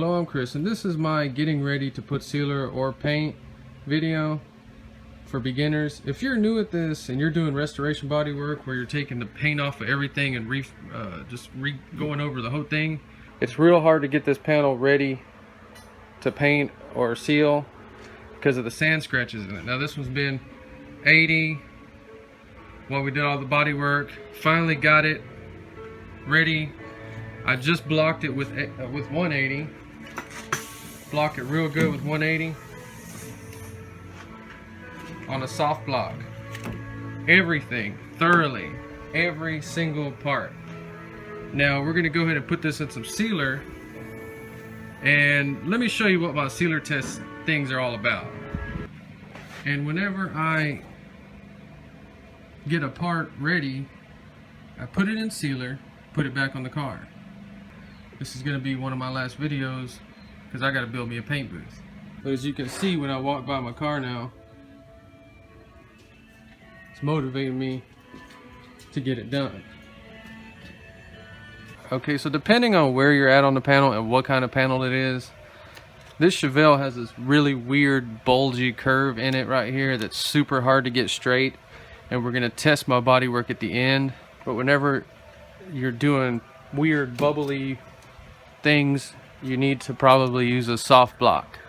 Hello, I'm Chris, and this is my getting ready to put sealer or paint video for beginners. If you're new at this and you're doing restoration body work where you're taking the paint off of everything and going over the whole thing, it's real hard to get this panel ready to paint or seal because of the sand scratches in it. Now this one's been 80 while we did all the body work. Finally got it ready. I just blocked it with 180. Blocked it real good with 180 on a soft block. Everything thoroughly, every single part. Now we're gonna go ahead and put this in some sealer, and let me show you what my sealer test things are all about. And whenever I get a part ready, I put it in sealer, put it back on the car. This is going to be one of my last videos because I got to build me a paint booth. But as you can see, when I walk by my car now, it's motivating me to get it done. Okay, so depending on where you're at on the panel and what kind of panel it is, this Chevelle has this really weird bulgy curve in it right here that's super hard to get straight, and we're going to test my body work at the end. But whenever you're doing weird bubbly things, you need to probably use a soft block.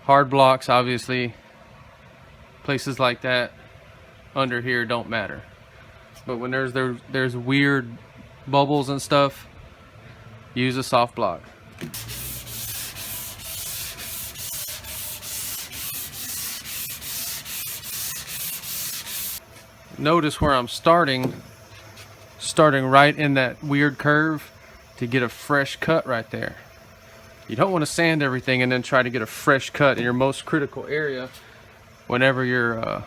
Hard blocks, obviously, places like that under here don't matter. But when there's weird bubbles and stuff, use a soft block. Notice where I'm starting right in that weird curve to get a fresh cut right there. You don't want to sand everything and then try to get a fresh cut in your most critical area whenever your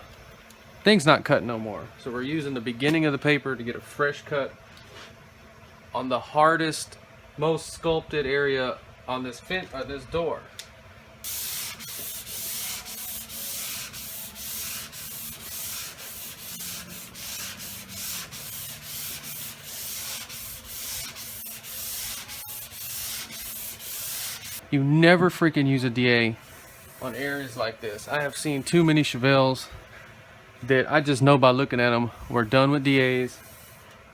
thing's not cut no more. So we're using the beginning of the paper to get a fresh cut on the hardest, most sculpted area on this door. You never freaking use a DA on areas like this. I have seen too many Chevelles that I just know by looking at them, we're done with DAs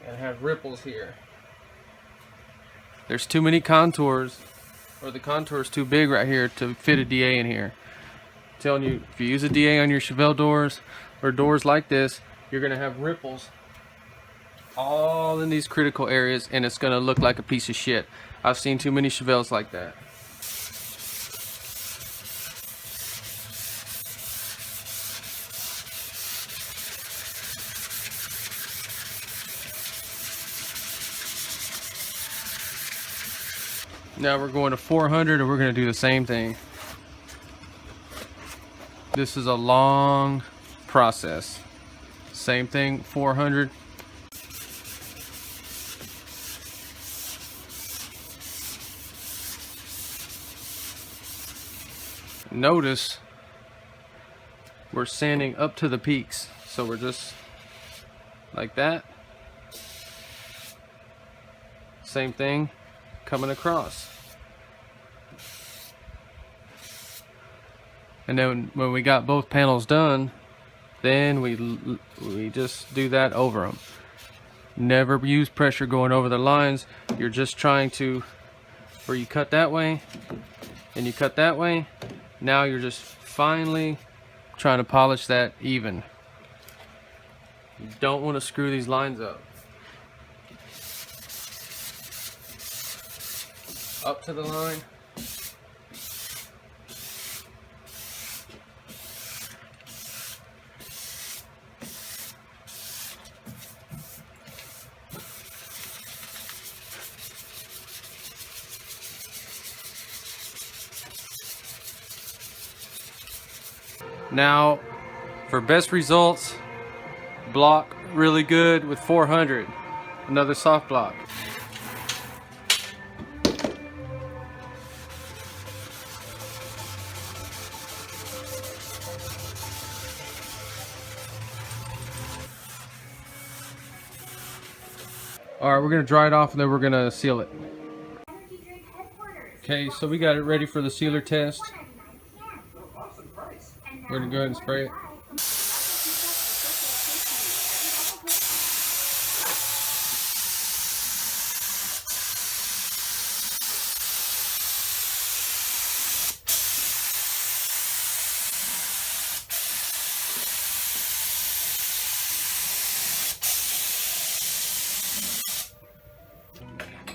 and have ripples here. There's too many contours, or the contour's too big right here to fit a DA in here. I'm telling you, if you use a DA on your Chevelle doors or doors like this, you're gonna have ripples all in these critical areas and it's gonna look like a piece of shit. I've seen too many Chevelles like that. Now we're going to 400 and we're going to do the same thing. This is a long process. Same thing, 400. Notice we're sanding up to the peaks. So we're just like that. Same thing coming across. And then when we got both panels done, then we just do that over them. Never use pressure going over the lines. You're just trying to, where you cut that way and you cut that way, now you're just finally trying to polish that even. You don't want to screw these lines up. Up to the line. Now, for best results, block really good with 400. Another soft block. All right, we're gonna dry it off and then we're gonna seal it. Okay, so we got it ready for the sealer test. We're gonna go ahead and spray it.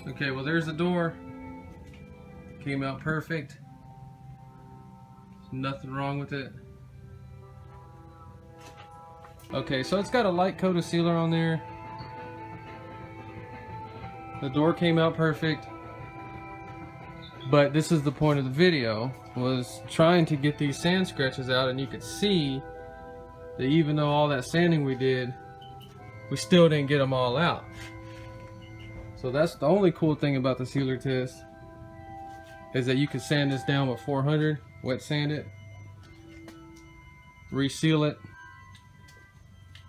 Okay, well there's the door. Came out perfect. Nothing wrong with it. Okay, so it's got a light coat of sealer on there. The door came out perfect. But this is the point of the video, was trying to get these sand scratches out, and you could see that even though all that sanding we did, we still didn't get them all out. So that's the only cool thing about the sealer test, is that you can sand this down with 400, wet sand it, reseal it,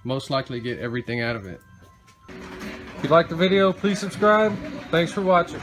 most likely get everything out of it. If you liked the video, please subscribe. Thanks for watching.